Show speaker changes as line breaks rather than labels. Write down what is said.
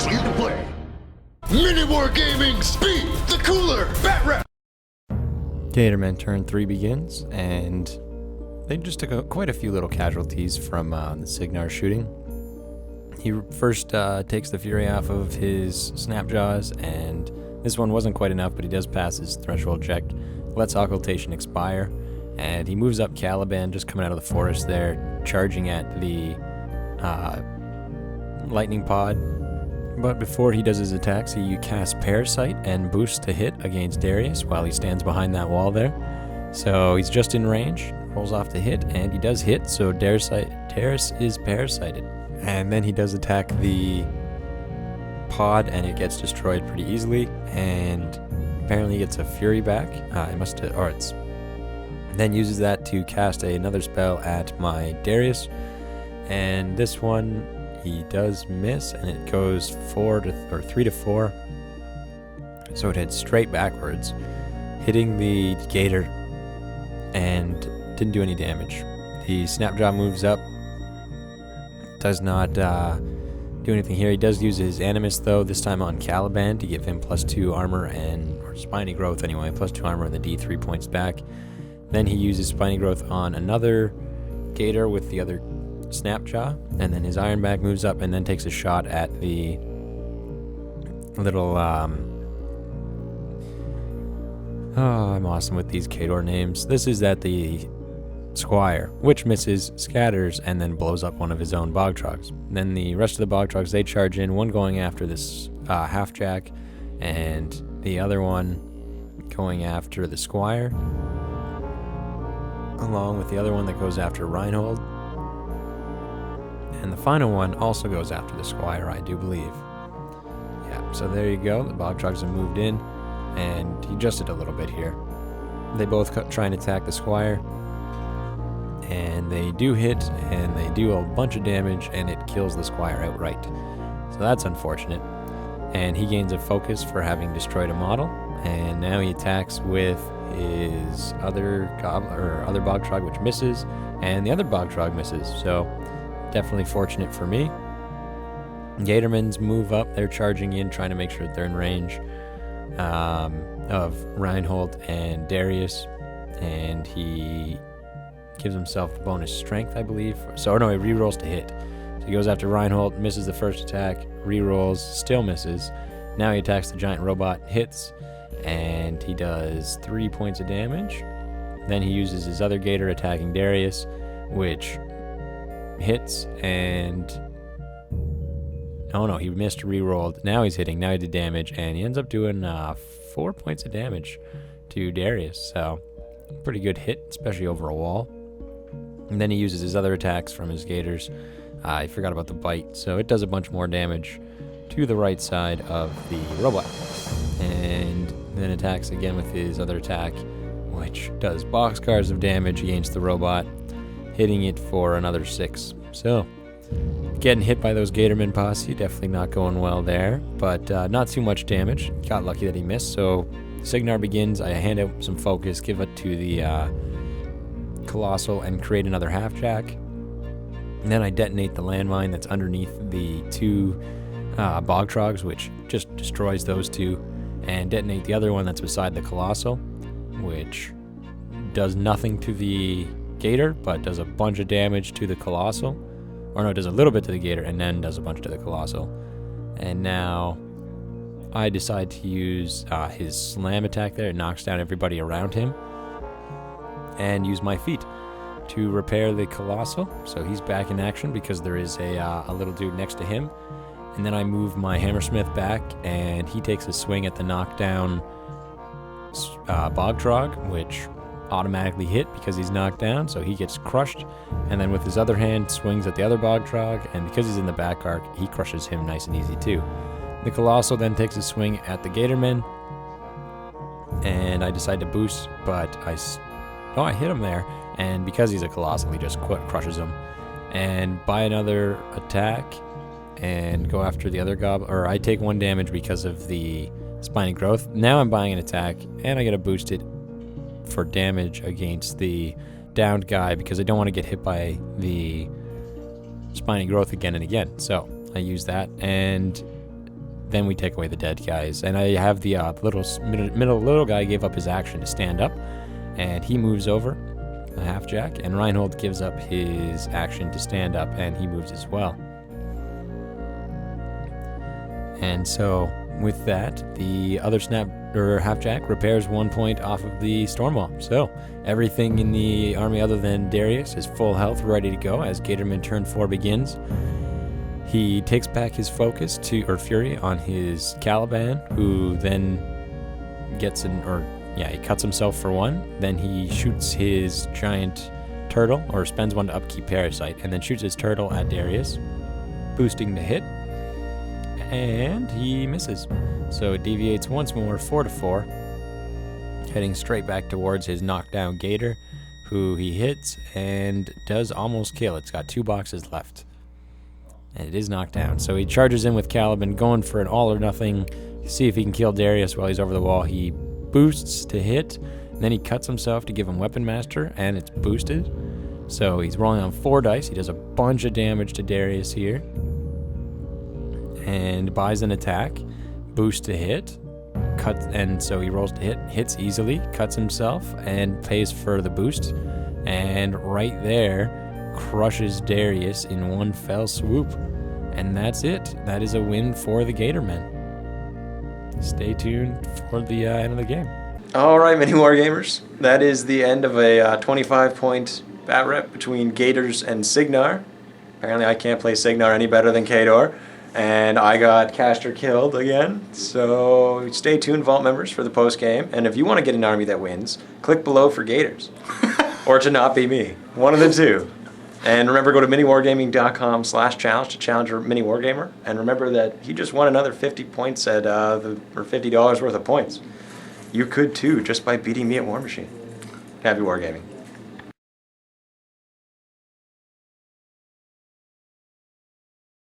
clear to play. MiniWarGaming, speed the cooler, bat rap.
Gatorman turn 3 begins, and they just took quite a few little casualties from the Cygnar shooting. He first takes the fury off of his snapjaws, and this one wasn't quite enough, but he does pass his threshold check, lets occultation expire, and he moves up Caliban, just coming out of the forest there, charging at the lightning pod. But before he does his attacks, he casts Parasite and boosts to hit against Darius while he stands behind that wall there. So he's just in range, rolls off the hit, and he does hit, so Darius is parasited. And then he does attack the pod, and it gets destroyed pretty easily, and apparently gets a fury back. Then uses that to cast another spell at my Darius, and this one he does miss, and it goes 3 to 4. So it heads straight backwards, hitting the Gator, and didn't do any damage. The Snapjaw moves up, does not do anything here. He does use his Animus though, this time on Caliban, to give him +2 armor or spiny growth anyway, +2 armor and the D3 points back. Then he uses spiny growth on another Gator with the other Snapjaw, and then his Ironback moves up and then takes a shot at the little I'm awesome with these Gator names. This is at the Squire, which misses, scatters, and then blows up one of his own Bogtrogs. Then the rest of the Bogtrogs, they charge in, one going after this Halfjack, and the other one going after the Squire, along with the other one that goes after Reinhold. And the final one also goes after the Squire, I do believe. Yeah, so there you go. The Bogtrogs have moved in, and he adjusted a little bit here. They both try and attack the Squire, and they do hit, and they do a bunch of damage, and it kills the Squire outright. So that's unfortunate. And he gains a focus for having destroyed a model, and now he attacks with his other Bogtrog, which misses, and the other Bogtrog misses. So definitely fortunate for me. Gatormans move up. They're charging in, trying to make sure that they're in range of Reinhold and Darius, and he gives himself bonus strength, I believe. So no, he rerolls to hit. So he goes after Reinhold, misses the first attack, rerolls, still misses. Now he attacks the giant robot, hits, and he does 3 points of damage. Then he uses his other Gator attacking Darius, which hits, and oh no, he missed, rerolled. Now he's hitting, now he did damage, and he ends up doing 4 points of damage to Darius. So pretty good hit, especially over a wall. And then he uses his other attacks from his Gators. I forgot about the bite, so it does a bunch more damage to the right side of the robot, and then attacks again with his other attack, which does boxcars of damage against the robot, hitting it for another 6. So getting hit by those Gatorman posse, definitely not going well there, but not too much damage. Got lucky that he missed. So Cygnar begins. I hand out some focus, give it to the Colossal, and create another Halfjack. And then I detonate the landmine that's underneath the 2 Bogtrogs, which just destroys those 2, and detonate the other one that's beside the Colossal, which does nothing to the Gator, but does a bunch of damage to the Colossal. Or no, it does a little bit to the Gator, and then does a bunch to the Colossal. And now I decide to use his slam attack there. It knocks down everybody around him, and use my feet to repair the Colossal. So he's back in action because there is a little dude next to him. And then I move my Hammersmith back, and he takes a swing at the knockdown Bogtrog, which automatically hit because he's knocked down, so he gets crushed. And then with his other hand swings at the other Bogtrog, and because he's in the back arc, he crushes him nice and easy too. The Colossal then takes a swing at the Gatorman, and I decide to boost, but I hit him there, and because he's a Colossal, he just crushes him. And buy another attack and go after the other or I take 1 damage because of the spiny growth. Now I'm buying an attack, and I get a boosted for damage against the downed guy because I don't want to get hit by the spiny growth again and again. So I use that, and then we take away the dead guys. And I have the little guy gave up his action to stand up, and he moves over, a half-jack, and Reinhold gives up his action to stand up, and he moves as well. And so with that, the other half-jack repairs 1 point off of the Stormwall. So everything in the army other than Darius is full health, ready to go as Gatorman turn 4 begins. He takes back his focus fury on his Caliban, who then he cuts himself for 1. Then he shoots his giant turtle, or spends 1 to upkeep Parasite, and then shoots his turtle at Darius, boosting to hit. And he misses. So it deviates once more, 4-4, heading straight back towards his knockdown Gator, who he hits and does almost kill. It's got 2 boxes left. And it is knocked down. So he charges in with Caliban, going for an all or nothing. See if he can kill Darius while he's over the wall. He boosts to hit, and then he cuts himself to give him Weapon Master, and it's boosted. So he's rolling on 4 dice. He does a bunch of damage to Darius here. And buys an attack, boost to hit, and so he rolls to hit, hits easily, cuts himself, and pays for the boost, and right there crushes Darius in 1 fell swoop. And that's it. That is a win for the Gatormen. Stay tuned for the end of the game. Alright, MiniWarGamers, that is the end of a 25-point bat rep between Gators and Cygnar. Apparently I can't play Cygnar any better than Kador. And I got Caster killed again, so stay tuned, Vault members, for the post-game. And if you want to get an army that wins, click below for Gators. Or to not be me. One of the two. And remember, go to miniwargaming.com/challenge to challenge your MiniWargamer. And remember that he just won another 50 points or $50 worth of points. You could too, just by beating me at War Machine. Happy Wargaming.